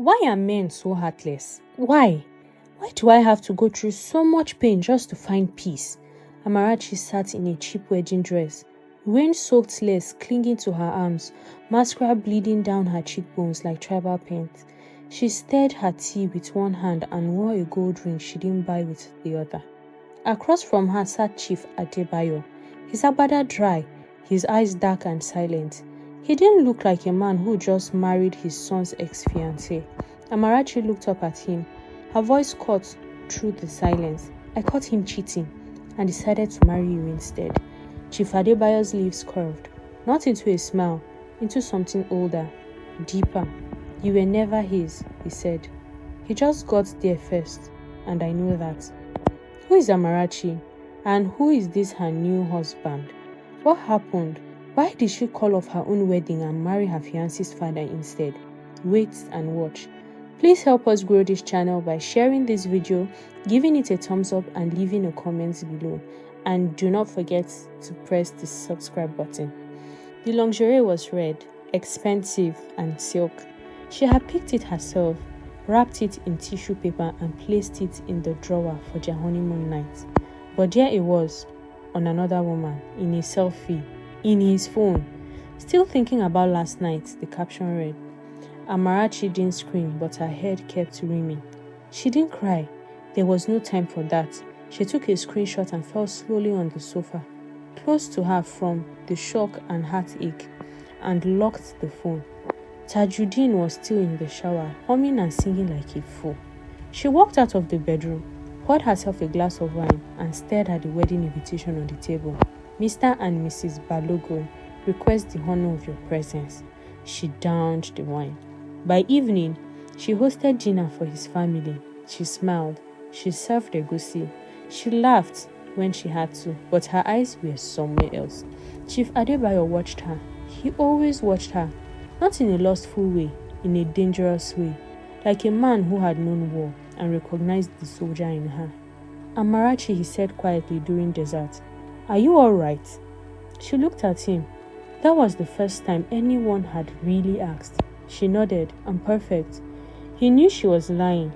Why are men so heartless? Why? Why do I have to go through so much pain just to find peace? Amarachi sat in a cheap wedding dress, rain-soaked lace clinging to her arms, mascara bleeding down her cheekbones like tribal paint. She stirred her tea with one hand and wore a gold ring she didn't buy with the other. Across from her sat Chief Adebayo, his agbada dry, his eyes dark and silent. He didn't look like a man who just married his son's ex-fiancée. Amarachi looked up at him. Her voice cut through the silence. I caught him cheating and decided to marry you instead. Chief Adebayo's lips curved, not into a smile, into something older, deeper. You were never his, he said. He just got there first, and I know that. Who is Amarachi? And who is this her new husband? What happened? Why did she call off her own wedding and marry her fiancé's father instead? Wait and watch. Please help us grow this channel by sharing this video, giving it a thumbs up and leaving a comment below. And do not forget to press the subscribe button. The lingerie was red, expensive and silk. She had picked it herself, wrapped it in tissue paper and placed it in the drawer for their honeymoon night. But there it was, on another woman, in a selfie, in his phone. Still thinking about last night, the caption read, Amarachi didn't scream, but her head kept ringing. She didn't cry. There was no time for that. She took a screenshot and fell slowly on the sofa, close to her from the shock and heartache, and locked the phone. Tajuddin was still in the shower, humming and singing like a fool. She walked out of the bedroom, poured herself a glass of wine, and stared at the wedding invitation on the table. Mr. and Mrs. Balogun request the honor of your presence. She downed the wine. By evening, she hosted dinner for his family. She smiled. She served egusi. She laughed when she had to, but her eyes were somewhere else. Chief Adebayo watched her. He always watched her, not in a lustful way, in a dangerous way, like a man who had known war and recognized the soldier in her. Amarachi, he said quietly during dessert, are you all right? She looked at him. That was the first time anyone had really asked. She nodded. I'm perfect. He knew she was lying.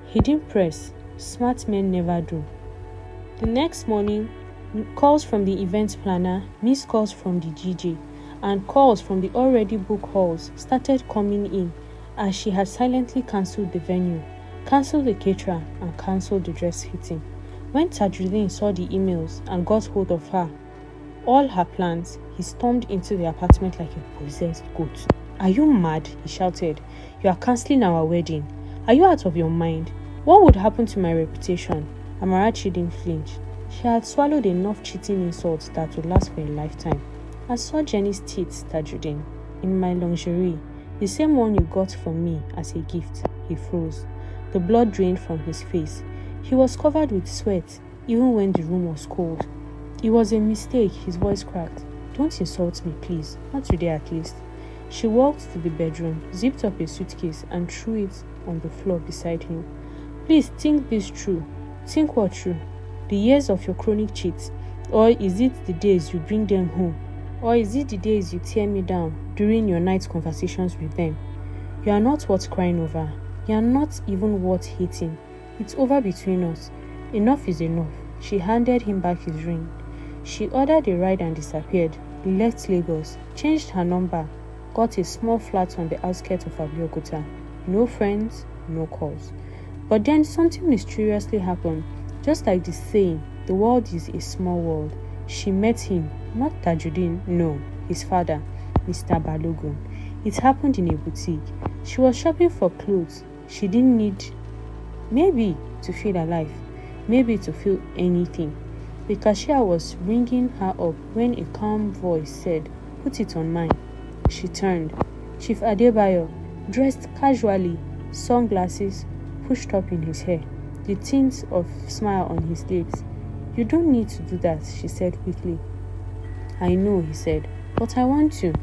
He didn't press. Smart men never do. The next morning, calls from the event planner, missed calls from the DJ, and calls from the already booked halls started coming in as she had silently cancelled the venue, cancelled the caterer, and cancelled the dress fitting. When Tajuddin saw the emails and got hold of her, all her plans, he stormed into the apartment like a possessed goat. Are you mad? He shouted. You are cancelling our wedding. Are you out of your mind? What would happen to my reputation? Amarachi didn't flinch. She had swallowed enough cheating insults that would last for a lifetime. I saw Jenny's teeth, Tajuddin, in my lingerie, the same one you got from me as a gift. He froze. The blood drained from his face. He was covered with sweat, even when the room was cold. It was a mistake, his voice cracked. Don't insult me, please. Not today, at least. She walked to the bedroom, zipped up a suitcase, and threw it on the floor beside him. Please think this through. Think what true? The years of your chronic cheats? Or is it the days you bring them home? Or is it the days you tear me down during your night conversations with them? You are not worth crying over. You are not even worth hating. It's over between us. Enough is enough. She handed him back his ring. She ordered a ride and disappeared, left Lagos, changed her number, got a small flat on the outskirts of Abeokuta. No friends, no calls. But then something mysteriously happened. Just like the saying, the world is a small world. She met him, not Tajuddin, no, his father, Mr. Balogun. It happened in a boutique. She was shopping for clothes. She didn't need, maybe to feel alive, maybe to feel anything. The cashier was ringing her up when a calm voice said, put it on mine. She turned. Chief Adebayo, dressed casually, sunglasses pushed up in his hair, the tint of smile on his lips. You don't need to do that, she said quickly. I know, he said, but I want to.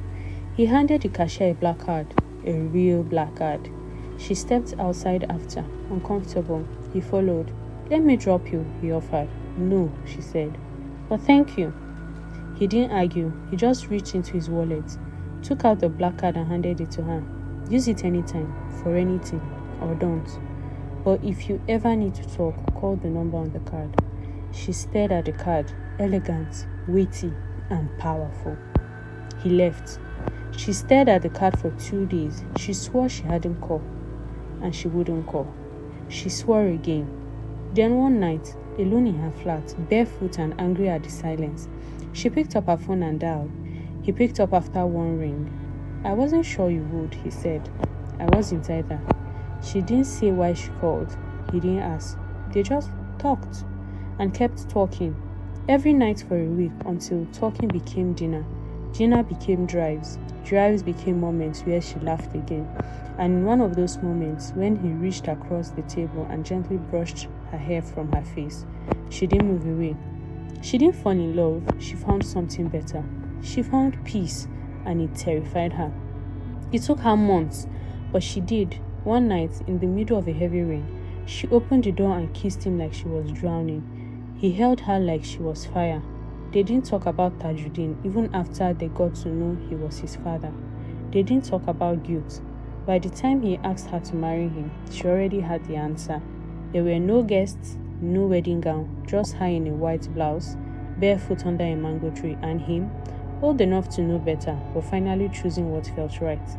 He handed the cashier a black card, a real black card. She stepped outside after, uncomfortable. He followed. Let me drop you, he offered. No, she said. But thank you. He didn't argue. He just reached into his wallet, took out the black card and handed it to her. Use it anytime, for anything. or don't. But if you ever need to talk, call the number on the card." She stared at the card, elegant, weighty, and powerful. He left. She stared at the card for 2 days. She swore she hadn't called, and she wouldn't call. She swore again. Then one night, alone in her flat, barefoot and angry at the silence, she picked up her phone and dialed. He picked up after one ring. "I wasn't sure you would," he said. "I wasn't either." She didn't say why she called. He didn't ask. They just talked and kept talking every night for a week until talking became dinner. Dinner became drives. Drives became moments where she laughed again. And in one of those moments, when he reached across the table and gently brushed her hair from her face, she didn't move away. She didn't fall in love. She found something better. She found peace, and it terrified her. It took her months, but she did. One night, in the middle of a heavy rain, she opened the door and kissed him like she was drowning. He held her like she was fire. They didn't talk about Tajuddin even after they got to know he was his father. They didn't talk about guilt. By the time he asked her to marry him, she already had the answer. There were no guests, no wedding gown, just her in a white blouse, barefoot under a mango tree, and him, old enough to know better, but finally choosing what felt right.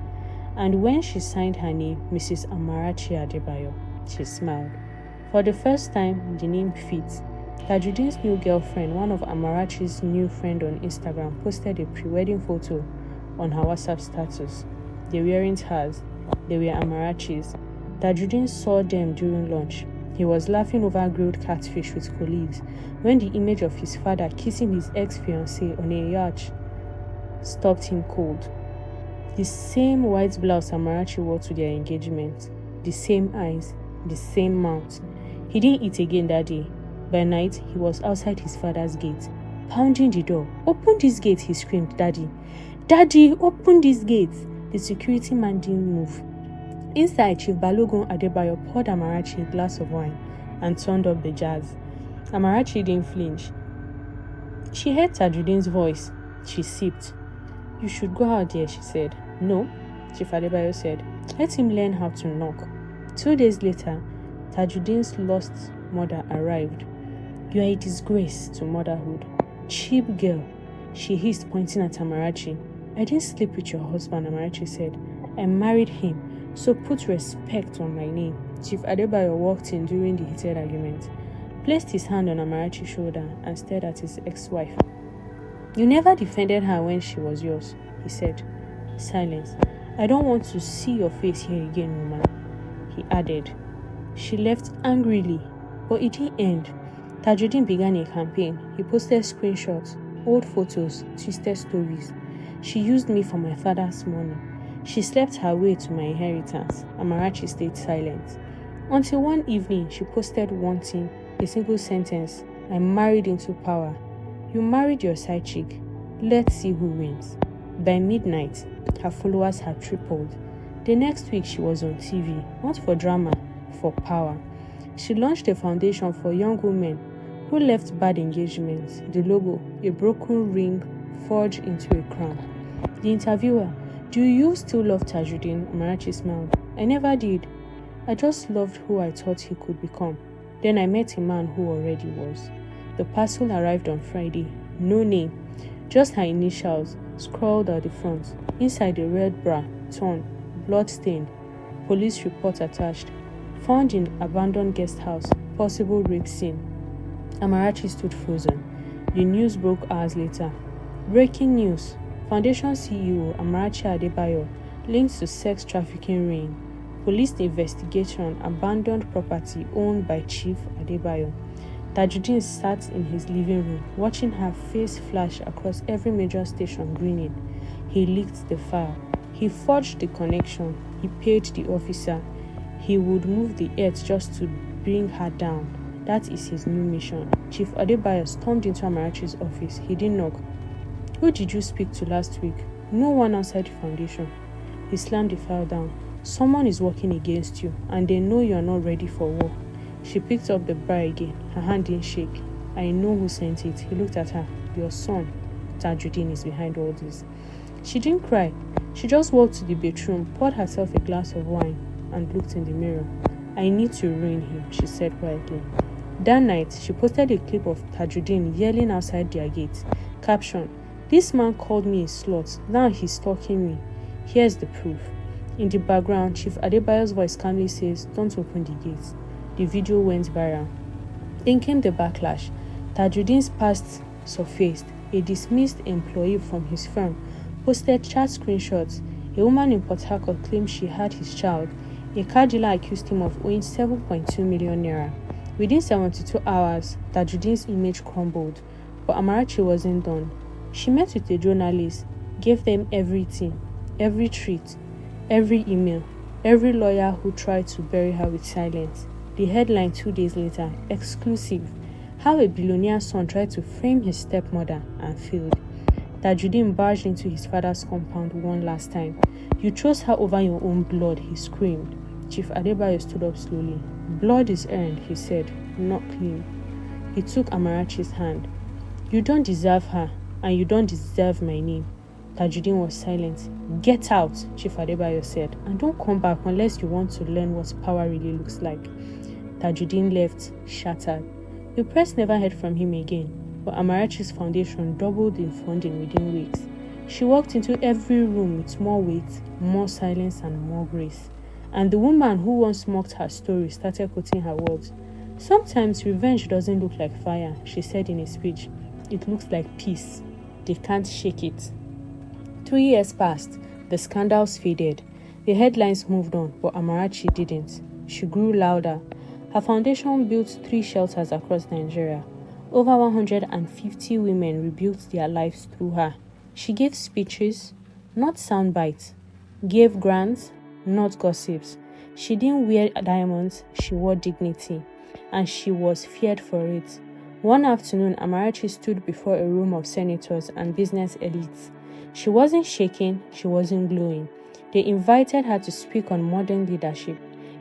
And when she signed her name, Mrs. Amarachi Adebayo, she smiled. For the first time, the name fit. Tajuddin's new girlfriend, one of Amarachi's new friends on Instagram, posted a pre-wedding photo on her WhatsApp status. They weren't hers, they were Amarachi's. Tajuddin saw them during lunch. He was laughing over grilled catfish with colleagues when the image of his father kissing his ex-fiancée on a yacht stopped him cold. The same white blouse Amarachi wore to their engagement, the same eyes, the same mouth. He didn't eat again that day. By night, he was outside his father's gate, pounding the door. "Open this gate," he screamed. "Daddy, Daddy, open this gate." The security man didn't move. Inside, Chief Balogun Adebayo poured Amarachi a glass of wine and turned up the jazz. Amarachi didn't flinch. She heard Tajuddin's voice. She sipped. "You should go out there," she said. "No," Chief Adebayo said. "Let him learn how to knock." 2 days later, Tajuddin's lost mother arrived. "You are a disgrace to motherhood. Cheap girl," she hissed, pointing at Amarachi. "I didn't sleep with your husband," Amarachi said. "I married him, so put respect on my name." Chief Adebayo walked in during the heated argument, placed his hand on Amarachi's shoulder, and stared at his ex-wife. "You never defended her when she was yours," he said. Silence. "I don't want to see your face here again, woman," he added. She left angrily, but it didn't end. Tajuddin began a campaign. He posted screenshots, old photos, twisted stories. "She used me for my father's money. She slept her way to my inheritance." Amarachi stayed silent. Until one evening, she posted one thing, a single sentence: "I married into power." You married your side chick. Let's see who wins. By midnight, her followers had tripled. The next week, she was on TV, not for drama, for power. She launched a foundation for young women who left bad engagements. The logo, a broken ring forged into a crown. The interviewer: "Do you still love Tajuddin?" Amarachi smiled. "I never did. I just loved who I thought he could become. Then I met a man who already was." The parcel arrived on Friday. No name, just her initials scrawled at the front. Inside, a red bra, torn, blood-stained. Police report attached. Found in abandoned guest house. Possible rape scene. Amarachi stood frozen. The news broke hours later. Breaking news. Foundation CEO Amarachi Adebayo linked to sex trafficking ring. Police investigation abandoned property owned by Chief Adebayo. Tajuddin sat in his living room, watching her face flash across every major station, grinning. He leaked the file. He forged the connection. He paid the officer. He would move the earth just to bring her down. That is his new mission. Chief Adebayo stormed into Amarachi's office. He didn't knock. "Who did you speak to last week?" "No one outside the foundation." He slammed the file down. "Someone is working against you, and they know you are not ready for war." She picked up the bra again. Her hand didn't shake. "I know who sent it." He looked at her. "Your son, Tajuddin, is behind all this." She didn't cry. She just walked to the bedroom, poured herself a glass of wine, and looked in the mirror. "I need to ruin him," she said quietly. That night, she posted a clip of Tajuddin yelling outside their gate. Caption: "This man called me a slut. Now he's stalking me. Here's the proof." In the background, Chief Adebayo's voice calmly says, "Don't open the gate." The video went viral. Then came the backlash. Tajuddin's past surfaced. A dismissed employee from his firm posted chat screenshots. A woman in Port Harcourt claimed she had his child. A car dealer accused him of owing 7.2 million naira. Within 72 hours, Tajuddin's image crumbled, but Amarachi wasn't done. She met with a journalist, gave them everything, every treat, every email, every lawyer who tried to bury her with silence. The headline 2 days later: exclusive: how a billionaire's son tried to frame his stepmother and failed. Tajuddin barged into his father's compound one last time. "You chose her over your own blood," he screamed. Chief Adebayo stood up slowly. "Blood is earned," he said, "not clean." He took Amarachi's hand. "You don't deserve her, and you don't deserve my name." Tajuddin was silent. "Get out," Chief Adebayo said, "and don't come back unless you want to learn what power really looks like." Tajuddin left, shattered. The press never heard from him again, but Amarachi's foundation doubled in funding within weeks. She walked into every room with more weight, more silence, and more grace. And the woman who once mocked her story started quoting her words. "Sometimes revenge doesn't look like fire," she said in a speech. "It looks like peace. They can't shake it." 3 years passed. The scandals faded. The headlines moved on, but Amarachi didn't. She grew louder. Her foundation built 3 shelters across Nigeria. Over 150 women rebuilt their lives through her. She gave speeches, not sound bites. Gave grants, not gossips. She didn't wear diamonds, she wore dignity. And she was feared for it. One afternoon, Amarachi stood before a room of senators and business elites. She wasn't shaking, she wasn't glowing. They invited her to speak on modern leadership.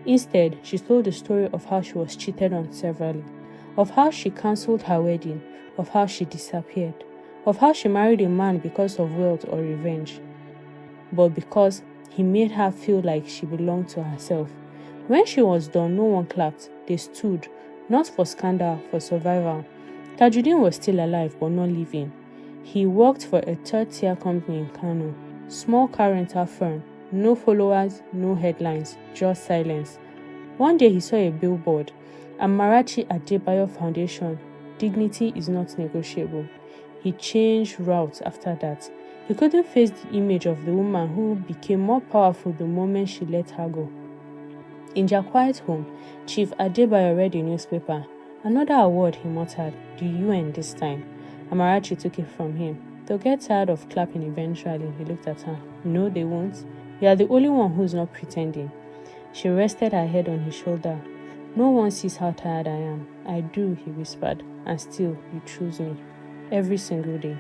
Instead, she told the story of how she was cheated on severally, of how she cancelled her wedding, of how she disappeared, of how she married a man because of wealth or revenge, but because he made her feel like she belonged to herself. When she was done, no one clapped. They stood, not for scandal, for survival. Tajuddin was still alive but not living. He worked for a third-tier company in Kano, small car rental firm. No followers, no headlines, just silence. One day he saw a billboard, Amarachi Adebayo Foundation, dignity is not negotiable. He changed routes after that. He couldn't face the image of the woman who became more powerful the moment she let her go. In their quiet home, Chief Adebayo read a newspaper. "Another award," he muttered. "The UN this time." Amarachi took it from him. "They'll get tired of clapping eventually," he looked at her. "No, they won't. You are the only one who's not pretending." She rested her head on his shoulder. "No one sees how tired I am." "I do," he whispered. "And still, you choose me. Every single day."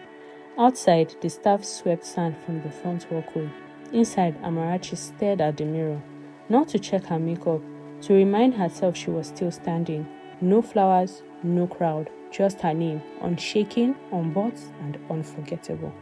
Outside, the staff swept sand from the front walkway. Inside, Amarachi stared at the mirror. Not to check her makeup, to remind herself she was still standing. No flowers, no crowd, just her name, unshaken, unbought, and unforgettable.